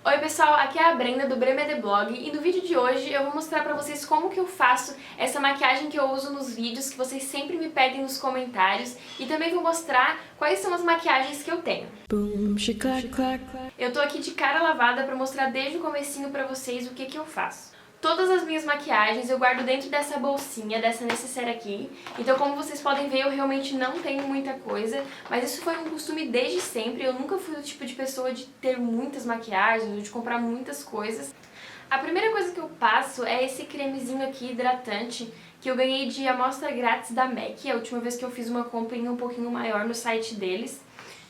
Oi pessoal, aqui é a Brenda do Bremede Blog e no vídeo de hoje eu vou mostrar pra vocês como que eu faço essa maquiagem que eu uso nos vídeos que vocês sempre me pedem nos comentários e também vou mostrar quais são as maquiagens que eu tenho. Eu tô aqui de cara lavada pra mostrar desde o comecinho pra vocês o que eu faço. Todas as minhas maquiagens eu guardo dentro dessa bolsinha, dessa necessaire aqui. Então, como vocês podem ver, eu realmente não tenho muita coisa, mas isso foi um costume desde sempre. Eu nunca fui o tipo de pessoa de ter muitas maquiagens ou de comprar muitas coisas. A primeira coisa que eu passo é esse cremezinho aqui hidratante que eu ganhei de amostra grátis da MAC, a última vez que eu fiz uma comprinha um pouquinho maior no site deles.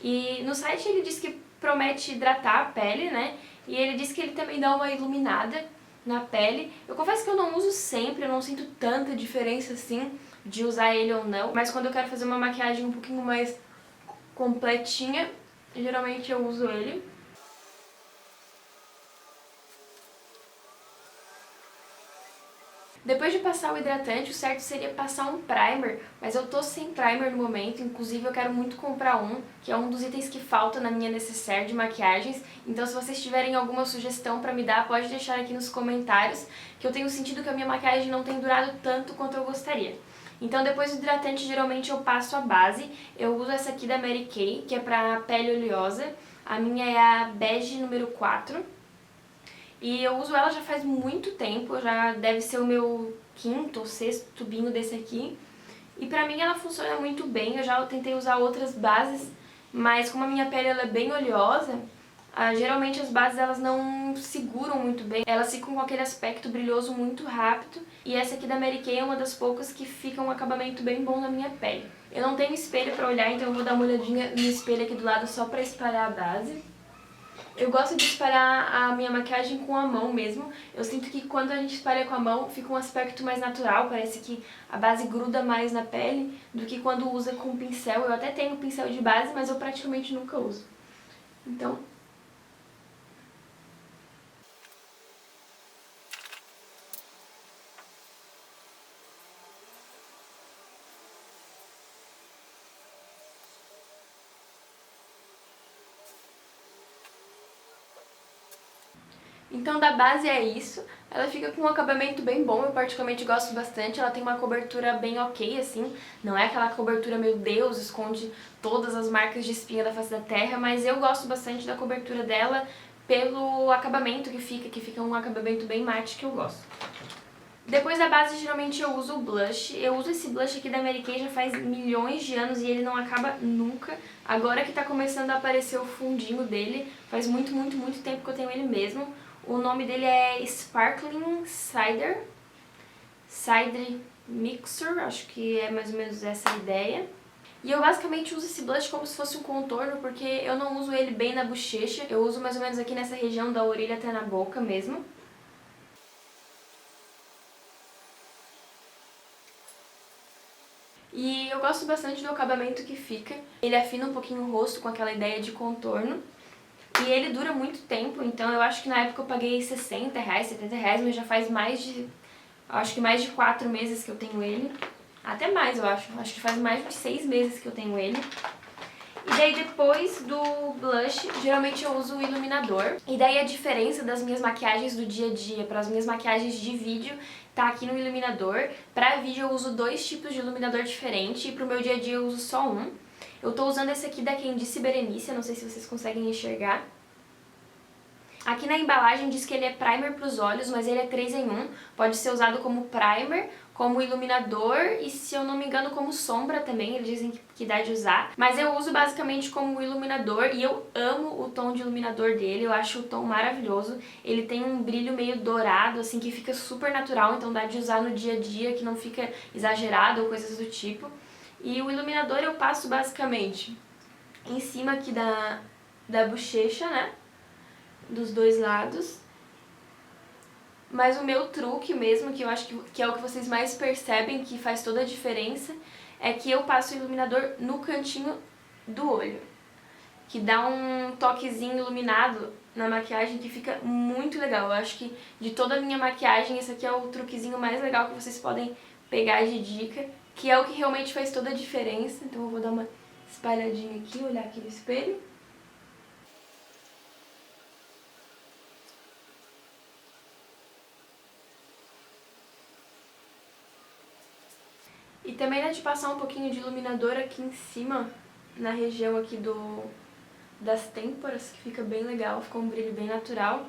E no site ele diz que promete hidratar a pele, né? E ele diz que ele também dá uma iluminada na pele. Eu confesso que eu não uso sempre, eu não sinto tanta diferença assim de usar ele ou não, mas quando eu quero fazer uma maquiagem um pouquinho mais completinha, geralmente eu uso ele. Depois de passar o hidratante, o certo seria passar um primer, mas eu tô sem primer no momento, inclusive eu quero muito comprar um, que é um dos itens que falta na minha necessaire de maquiagens, então se vocês tiverem alguma sugestão pra me dar, pode deixar aqui nos comentários, que eu tenho sentido que a minha maquiagem não tem durado tanto quanto eu gostaria. Então depois do hidratante, geralmente eu passo a base, eu uso essa aqui da Mary Kay, que é pra pele oleosa, a minha é a Bege número 4. E eu uso ela já faz muito tempo, já deve ser o meu quinto ou sexto tubinho desse aqui. E pra mim ela funciona muito bem, eu já tentei usar outras bases, mas como a minha pele ela é bem oleosa, geralmente as bases elas não seguram muito bem, elas ficam com aquele aspecto brilhoso muito rápido. E essa aqui da Mary Kay é uma das poucas que fica um acabamento bem bom na minha pele. Eu não tenho espelho pra olhar, então eu vou dar uma olhadinha no espelho aqui do lado só pra espalhar a base. Eu gosto de espalhar a minha maquiagem com a mão mesmo. Eu sinto que quando a gente espalha com a mão fica um aspecto mais natural, parece que a base gruda mais na pele do que quando usa com pincel. Eu até tenho pincel de base, mas eu praticamente nunca uso. Então... Então da base é isso, ela fica com um acabamento bem bom, eu particularmente gosto bastante, ela tem uma cobertura bem ok assim, não é aquela cobertura, meu Deus, esconde todas as marcas de espinha da face da terra, mas eu gosto bastante da cobertura dela pelo acabamento que fica um acabamento bem mate que eu gosto. Depois da base, geralmente eu uso o blush. Eu uso esse blush aqui da Mary Kay já faz milhões de anos e ele não acaba nunca. Agora que tá começando a aparecer o fundinho dele, faz muito, muito, muito tempo que eu tenho ele mesmo. O nome dele é Sparkling Cider Mixer, acho que é mais ou menos essa a ideia. E eu basicamente uso esse blush como se fosse um contorno, porque eu não uso ele bem na bochecha. Eu uso mais ou menos aqui nessa região da orelha até na boca mesmo. E eu gosto bastante do acabamento que fica. Ele afina um pouquinho o rosto com aquela ideia de contorno. E ele dura muito tempo, então eu acho que na época eu paguei R$60, R$70, mas já faz mais de... acho que mais de 4 meses que eu tenho ele. Até mais, eu acho. Acho que faz mais de 6 meses que eu tenho ele. E daí depois do blush, geralmente eu uso o iluminador. E daí a diferença das minhas maquiagens do dia a dia para as minhas maquiagens de vídeo tá aqui no iluminador. Pra vídeo eu uso 2 tipos de iluminador diferente e pro meu dia a dia eu uso só um. Eu tô usando esse aqui da Candice Berenice, não sei se vocês conseguem enxergar. Aqui na embalagem diz que ele é primer para os olhos, mas ele é 3 em 1. Pode ser usado como primer, como iluminador e, se eu não me engano, como sombra também. Eles dizem que dá de usar. Mas eu uso basicamente como iluminador e eu amo o tom de iluminador dele. Eu acho o tom maravilhoso. Ele tem um brilho meio dourado, assim, que fica super natural. Então dá de usar no dia a dia, que não fica exagerado ou coisas do tipo. E o iluminador eu passo basicamente em cima aqui da bochecha, né? Dos dois lados. Mas o meu truque mesmo, que eu acho que é o que vocês mais percebem, que faz toda a diferença, é que eu passo o iluminador no cantinho do olho, que dá um toquezinho iluminado na maquiagem que fica muito legal. Eu acho que de toda a minha maquiagem, esse aqui é o truquezinho mais legal que vocês podem pegar de dica, que é o que realmente faz toda a diferença. Então eu vou dar uma espalhadinha aqui, olhar aqui no espelho. E também dá de passar um pouquinho de iluminador aqui em cima, na região aqui das têmporas, que fica bem legal, fica um brilho bem natural.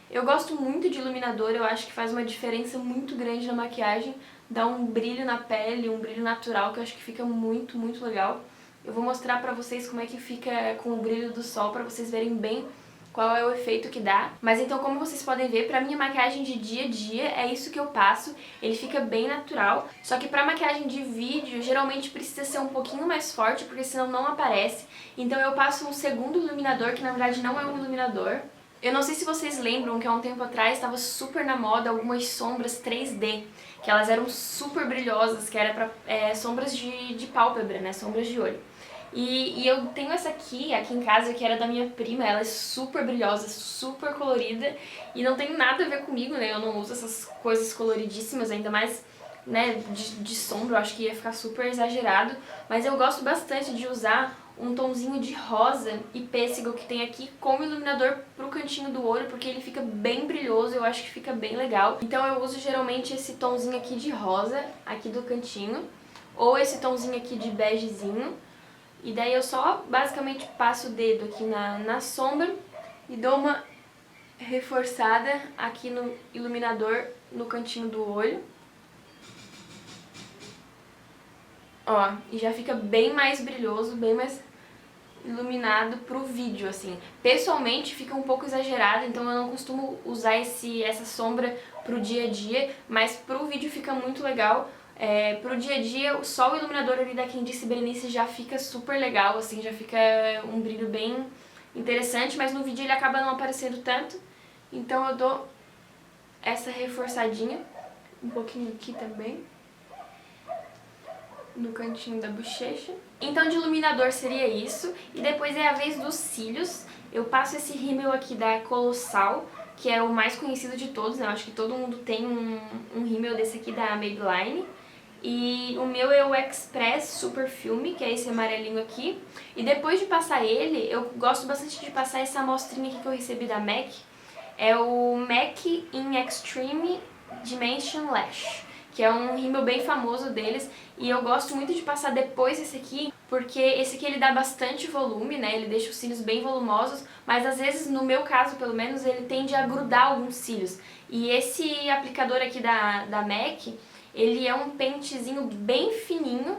Eu gosto muito de iluminador, eu acho que faz uma diferença muito grande na maquiagem, dá um brilho na pele, um brilho natural que eu acho que fica muito, muito legal. Eu vou mostrar pra vocês como é que fica com o brilho do sol, pra vocês verem bem qual é o efeito que dá. Mas então, como vocês podem ver, pra minha maquiagem de dia a dia, é isso que eu passo. Ele fica bem natural, só que pra maquiagem de vídeo, geralmente precisa ser um pouquinho mais forte, porque senão não aparece. Então eu passo um segundo iluminador, que na verdade não é um iluminador. Eu não sei se vocês lembram que há um tempo atrás estava super na moda algumas sombras 3D, que elas eram super brilhosas, que era pra sombras de pálpebra, né, sombras de olho. E eu tenho essa aqui em casa, que era da minha prima, ela é super brilhosa, super colorida, e não tem nada a ver comigo, né, eu não uso essas coisas coloridíssimas, ainda mais, né, de sombra, eu acho que ia ficar super exagerado, mas eu gosto bastante de usar um tomzinho de rosa e pêssego que tem aqui como iluminador pro cantinho do olho, porque ele fica bem brilhoso, eu acho que fica bem legal. Então eu uso geralmente esse tomzinho aqui de rosa, aqui do cantinho, ou esse tomzinho aqui de begezinho, e daí eu só basicamente passo o dedo aqui na sombra e dou uma reforçada aqui no iluminador no cantinho do olho. Ó, e já fica bem mais brilhoso, bem mais iluminado pro vídeo, assim. Pessoalmente fica um pouco exagerado, então eu não costumo usar essa sombra pro dia a dia, mas pro vídeo fica muito legal. Pro dia a dia, só o iluminador ali da Quem Disse Berenice já fica super legal, assim, já fica um brilho bem interessante, mas no vídeo ele acaba não aparecendo tanto, então eu dou essa reforçadinha, um pouquinho aqui também, no cantinho da bochecha. Então de iluminador seria isso, e depois é a vez dos cílios. Eu passo esse rímel aqui da Colossal, que é o mais conhecido de todos, né? Eu acho que todo mundo tem um rímel desse aqui da Maybelline. E o meu é o Express Super Filme, que é esse amarelinho aqui. E depois de passar ele, eu gosto bastante de passar essa amostrinha aqui que eu recebi da MAC. É o MAC in Extreme Dimension Lash, que é um rímel bem famoso deles, e eu gosto muito de passar depois esse aqui, porque esse aqui ele dá bastante volume, né, ele deixa os cílios bem volumosos, mas às vezes, no meu caso pelo menos, ele tende a grudar alguns cílios, e esse aplicador aqui da MAC, ele é um pentezinho bem fininho,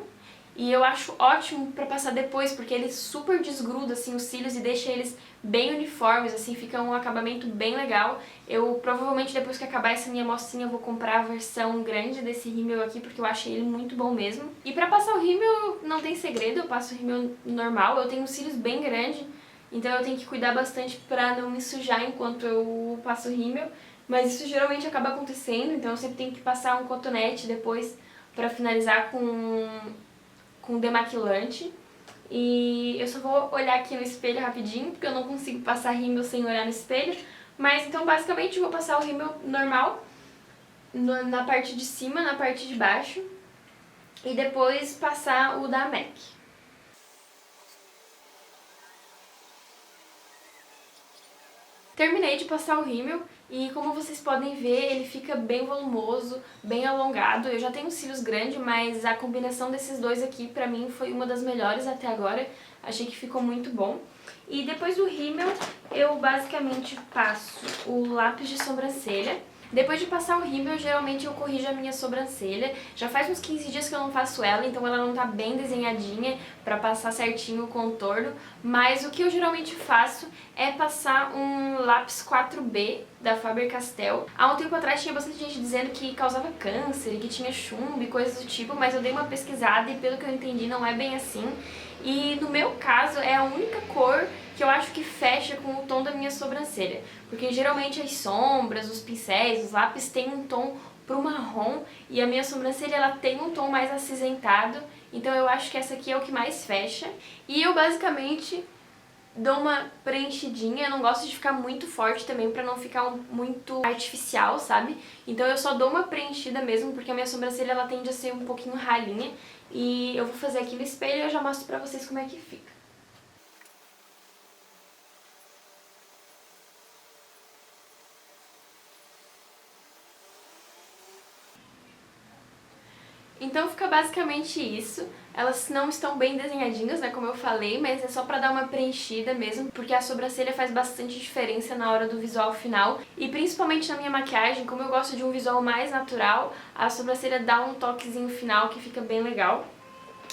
e eu acho ótimo pra passar depois, porque ele super desgruda assim os cílios e deixa eles bem uniformes, assim, fica um acabamento bem legal. Eu provavelmente depois que acabar essa minha amostrinha eu vou comprar a versão grande desse rímel aqui, porque eu achei ele muito bom mesmo. E pra passar o rímel não tem segredo, eu passo o rímel normal, eu tenho os cílios bem grandes, então eu tenho que cuidar bastante pra não me sujar enquanto eu passo o rímel, mas isso geralmente acaba acontecendo, então eu sempre tenho que passar um cotonete depois pra finalizar com demaquilante. E eu só vou olhar aqui no espelho rapidinho, porque eu não consigo passar rímel sem olhar no espelho. Mas então basicamente eu vou passar o rímel normal na parte de cima, na parte de baixo, e depois passar o da MAC. Terminei de passar o rímel e como vocês podem ver, ele fica bem volumoso, bem alongado. Eu já tenho cílios grandes, mas a combinação desses dois aqui pra mim foi uma das melhores até agora. Achei que ficou muito bom. E depois do rímel, eu basicamente passo o lápis de sobrancelha. Depois de passar o rímel, geralmente eu corrijo a minha sobrancelha. Já faz uns 15 dias que eu não faço ela, então ela não tá bem desenhadinha pra passar certinho o contorno. Mas o que eu geralmente faço é passar um lápis 4B da Faber-Castell. Há um tempo atrás tinha bastante gente dizendo que causava câncer e que tinha chumbo e coisas do tipo, mas eu dei uma pesquisada e pelo que eu entendi não é bem assim. E no meu caso é a única cor que eu acho que fecha com o tom da minha sobrancelha, porque geralmente as sombras, os pincéis, os lápis têm um tom pro marrom e a minha sobrancelha ela tem um tom mais acinzentado, então eu acho que essa aqui é o que mais fecha. E eu basicamente dou uma preenchidinha, eu não gosto de ficar muito forte também pra não ficar muito artificial, sabe? Então eu só dou uma preenchida mesmo, porque a minha sobrancelha ela tende a ser um pouquinho ralinha. E eu vou fazer aqui no espelho e eu já mostro pra vocês como é que fica. Então fica basicamente isso. Elas não estão bem desenhadinhas, né, como eu falei, mas é só pra dar uma preenchida mesmo, porque a sobrancelha faz bastante diferença na hora do visual final. E principalmente na minha maquiagem, como eu gosto de um visual mais natural, a sobrancelha dá um toquezinho final que fica bem legal.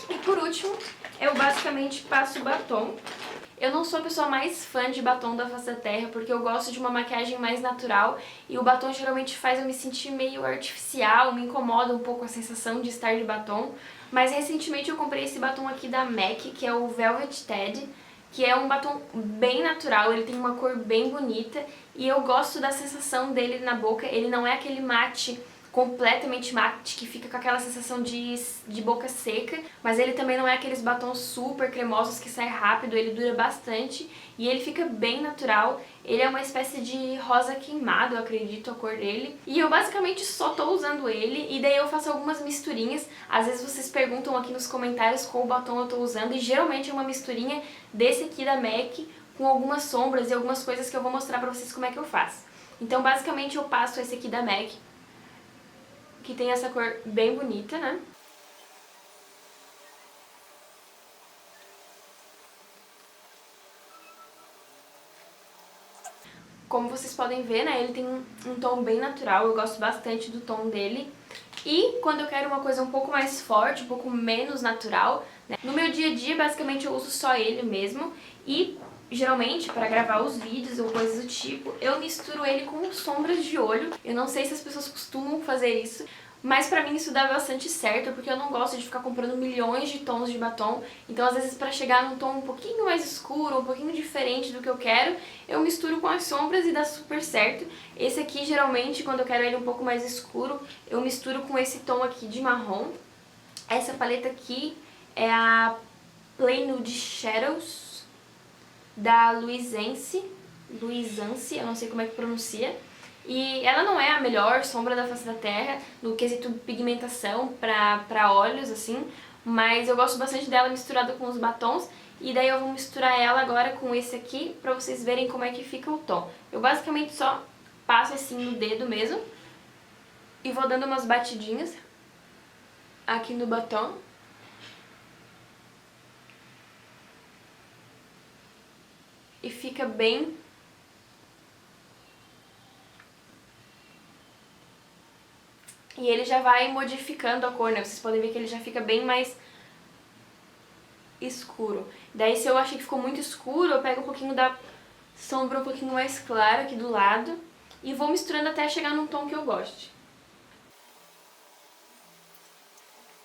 E por último, eu basicamente passo batom. Eu não sou a pessoa mais fã de batom da face da terra, porque eu gosto de uma maquiagem mais natural e o batom geralmente faz eu me sentir meio artificial, me incomoda um pouco a sensação de estar de batom. Mas recentemente eu comprei esse batom aqui da MAC, que é o Velvet Ted, que é um batom bem natural, ele tem uma cor bem bonita e eu gosto da sensação dele na boca. Ele não é aquele mate completamente mate, que fica com aquela sensação de boca seca, mas ele também não é aqueles batons super cremosos que sai rápido, ele dura bastante e ele fica bem natural. Ele é uma espécie de rosa queimado, eu acredito, a cor dele. E eu basicamente só tô usando ele e daí eu faço algumas misturinhas. Às vezes vocês perguntam aqui nos comentários qual batom eu tô usando e geralmente é uma misturinha desse aqui da MAC com algumas sombras e algumas coisas que eu vou mostrar pra vocês como é que eu faço. Então basicamente eu passo esse aqui da MAC, que tem essa cor bem bonita, né? Como vocês podem ver, né, ele tem um tom bem natural, eu gosto bastante do tom dele. E quando eu quero uma coisa um pouco mais forte, um pouco menos natural, né, no meu dia a dia, basicamente, eu uso só ele mesmo. E, geralmente, para gravar os vídeos ou coisas do tipo, eu misturo ele com sombras de olho. Eu não sei se as pessoas costumam fazer isso, mas pra mim isso dá bastante certo, porque eu não gosto de ficar comprando milhões de tons de batom. Então às vezes pra chegar num tom um pouquinho mais escuro, um pouquinho diferente do que eu quero, eu misturo com as sombras e dá super certo. Esse aqui geralmente, quando eu quero ele um pouco mais escuro, eu misturo com esse tom aqui de marrom. Essa paleta aqui é a Play Nude Shadows da Luisance, eu não sei como é que pronuncia. E ela não é a melhor sombra da face da terra no quesito pigmentação pra olhos, assim, mas eu gosto bastante dela misturada com os batons. E daí eu vou misturar ela agora com esse aqui pra vocês verem como é que fica o tom. Eu basicamente só passo assim no dedo mesmo e vou dando umas batidinhas aqui no batom. E fica bem... E ele já vai modificando a cor, né? Vocês podem ver que ele já fica bem mais escuro. Daí se eu achei que ficou muito escuro, eu pego um pouquinho da sombra um pouquinho mais clara aqui do lado e vou misturando até chegar num tom que eu goste.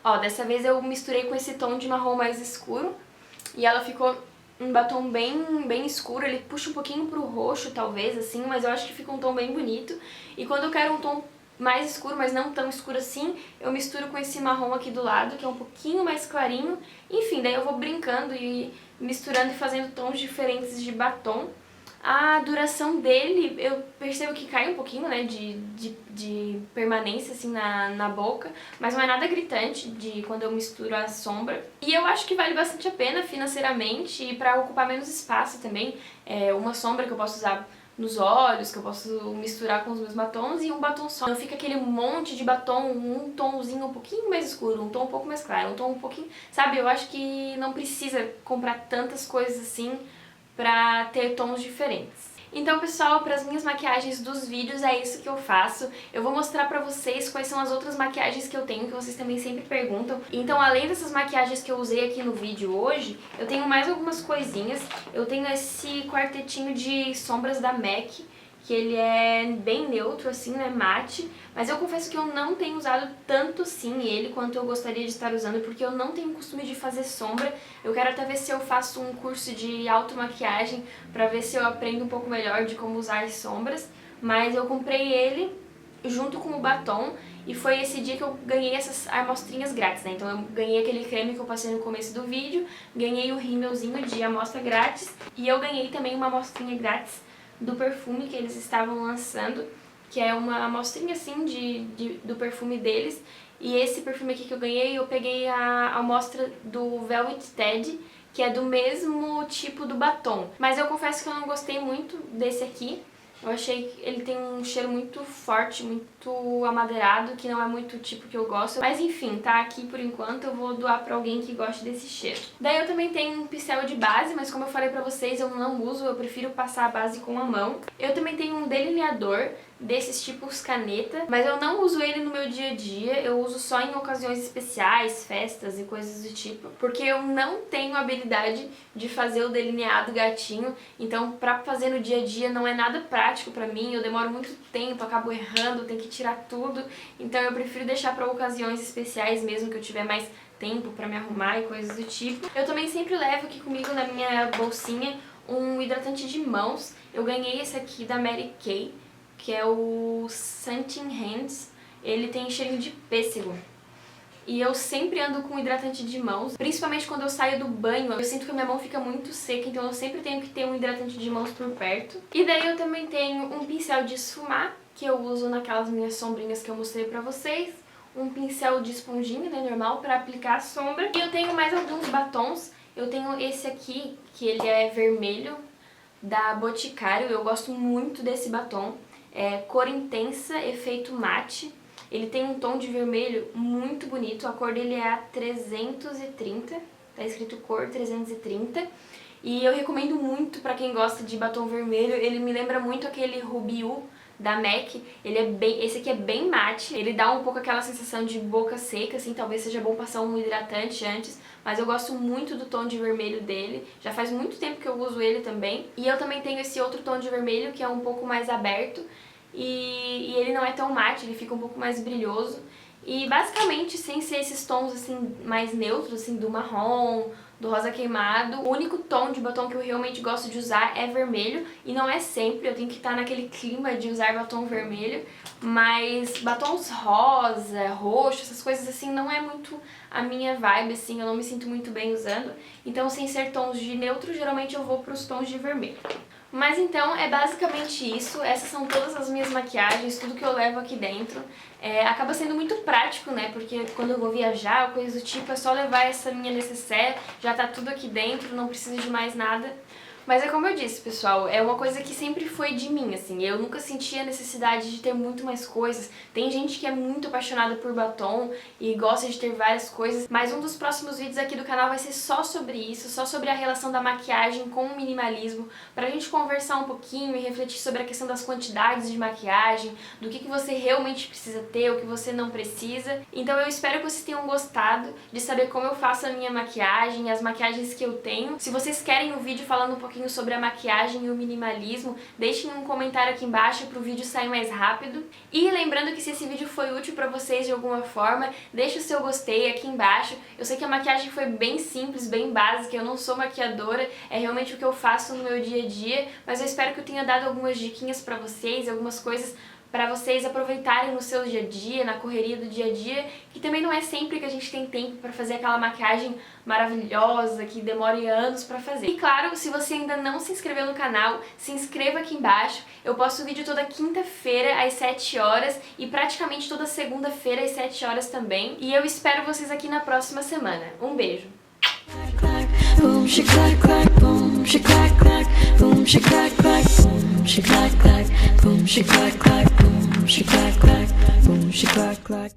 Ó, dessa vez eu misturei com esse tom de marrom mais escuro e ela ficou um batom bem escuro. Ele puxa um pouquinho pro roxo, talvez, assim, mas eu acho que fica um tom bem bonito. E quando eu quero um tom mais escuro, mas não tão escuro assim, eu misturo com esse marrom aqui do lado, que é um pouquinho mais clarinho. Enfim, daí eu vou brincando e misturando e fazendo tons diferentes de batom. A duração dele, eu percebo que cai um pouquinho, né, de permanência, assim, na boca, mas não é nada gritante de quando eu misturo a sombra. E eu acho que vale bastante a pena financeiramente e pra ocupar menos espaço também. É uma sombra que eu posso usar nos olhos, que eu posso misturar com os meus batons, e um batom só. Não fica aquele monte de batom, um tomzinho um pouquinho mais escuro, um tom um pouco mais claro, um tom um pouquinho... Sabe, eu acho que não precisa comprar tantas coisas assim pra ter tons diferentes. Então, pessoal, para as minhas maquiagens dos vídeos é isso que eu faço. Eu vou mostrar pra vocês quais são as outras maquiagens que eu tenho, que vocês também sempre perguntam. Então, além dessas maquiagens que eu usei aqui no vídeo hoje, eu tenho mais algumas coisinhas. Eu tenho esse quartetinho de sombras da MAC, que ele é bem neutro, assim, né, mate. Mas eu confesso que eu não tenho usado tanto, sim, ele quanto eu gostaria de estar usando, porque eu não tenho costume de fazer sombra. Eu quero até ver se eu faço um curso de automaquiagem pra ver se eu aprendo um pouco melhor de como usar as sombras. Mas eu comprei ele junto com o batom e foi esse dia que eu ganhei essas amostrinhas grátis, né? Então eu ganhei aquele creme que eu passei no começo do vídeo, ganhei o rímelzinho de amostra grátis e eu ganhei também uma amostrinha grátis do perfume que eles estavam lançando, que é uma amostrinha assim do perfume deles. E esse perfume aqui que eu ganhei, eu peguei a amostra do Velvet Ted, que é do mesmo tipo do batom. Mas eu confesso que eu não gostei muito desse aqui. Eu achei que ele tem um cheiro muito forte, muito amadeirado, que não é muito o tipo que eu gosto. Mas enfim, tá aqui por enquanto, eu vou doar pra alguém que goste desse cheiro. Daí eu também tenho um pincel de base, mas como eu falei pra vocês, eu não uso, eu prefiro passar a base com a mão. Eu também tenho um delineador desses tipos caneta, mas eu não uso ele no meu dia a dia, eu uso só em ocasiões especiais, festas e coisas do tipo, porque eu não tenho habilidade de fazer o delineado gatinho, então pra fazer no dia a dia não é nada prático pra mim, eu demoro muito tempo, acabo errando, tenho que tirar tudo, então eu prefiro deixar pra ocasiões especiais mesmo, que eu tiver mais tempo pra me arrumar e coisas do tipo. Eu também sempre levo aqui comigo na minha bolsinha um hidratante de mãos, eu ganhei esse aqui da Mary Kay, que é o Scenting Hands. Ele tem cheirinho de pêssego. E eu sempre ando com hidratante de mãos, principalmente quando eu saio do banho. Eu sinto que a minha mão fica muito seca, então eu sempre tenho que ter um hidratante de mãos por perto. E daí eu também tenho um pincel de esfumar, que eu uso naquelas minhas sombrinhas que eu mostrei pra vocês. Um pincel de esponjinha, né, normal, pra aplicar a sombra. E eu tenho mais alguns batons. Eu tenho esse aqui, que ele é vermelho, da Boticário. Eu gosto muito desse batom. É cor intensa, efeito mate. Ele tem um tom de vermelho muito bonito. A cor dele é a 330. Tá escrito cor 330. E eu recomendo muito pra quem gosta de batom vermelho. Ele me lembra muito aquele Ruby Woo da MAC. Esse aqui é bem mate. Ele dá um pouco aquela sensação de boca seca, assim. Talvez seja bom passar um hidratante antes. Mas eu gosto muito do tom de vermelho dele. Já faz muito tempo que eu uso ele também. E eu também tenho esse outro tom de vermelho que é um pouco mais aberto. E ele não é tão mate, ele fica um pouco mais brilhoso. E basicamente, sem ser esses tons assim mais neutros, assim, do marrom, do rosa queimado, o único tom de batom que eu realmente gosto de usar é vermelho. E não é sempre, eu tenho que estar naquele clima de usar batom vermelho. Mas batons rosa, roxo, essas coisas assim, não é muito a minha vibe, assim, eu não me sinto muito bem usando. Então, sem ser tons de neutro, geralmente eu vou pros tons de vermelho. Mas então é basicamente isso, essas são todas as minhas maquiagens, tudo que eu levo aqui dentro. Acaba sendo muito prático, né, porque quando eu vou viajar ou coisa do tipo, é só levar essa minha necessaire, já tá tudo aqui dentro, não preciso de mais nada. Mas é como eu disse, pessoal, é uma coisa que sempre foi de mim, assim, eu nunca senti a necessidade de ter muito mais coisas. Tem gente que é muito apaixonada por batom e gosta de ter várias coisas, mas um dos próximos vídeos aqui do canal vai ser só sobre isso, só sobre a relação da maquiagem com o minimalismo, pra gente conversar um pouquinho e refletir sobre a questão das quantidades de maquiagem, do que você realmente precisa ter, o que você não precisa. Então eu espero que vocês tenham gostado de saber como eu faço a minha maquiagem, as maquiagens que eu tenho. Se vocês querem um vídeo falando um pouquinho sobre a maquiagem e o minimalismo, deixem um comentário aqui embaixo para o vídeo sair mais rápido. E lembrando que se esse vídeo foi útil para vocês de alguma forma, deixa o seu gostei aqui embaixo. Eu sei que a maquiagem foi bem simples, bem básica, eu não sou maquiadora, é realmente o que eu faço no meu dia a dia, mas eu espero que eu tenha dado algumas diquinhas para vocês, algumas coisas para vocês aproveitarem no seu dia a dia, na correria do dia a dia, que também não é sempre que a gente tem tempo para fazer aquela maquiagem maravilhosa, que demore anos para fazer. E claro, se você ainda não se inscreveu no canal, se inscreva aqui embaixo. Eu posto vídeo toda quinta-feira às 7 horas e praticamente toda segunda-feira às 7 horas também. E eu espero vocês aqui na próxima semana. Um beijo! Boom, she clack clack, boom, she clack clack, boom, she clack clack, boom, she clack clack, boom, she clack clack, boom, she clack clack, boom, she clack clack.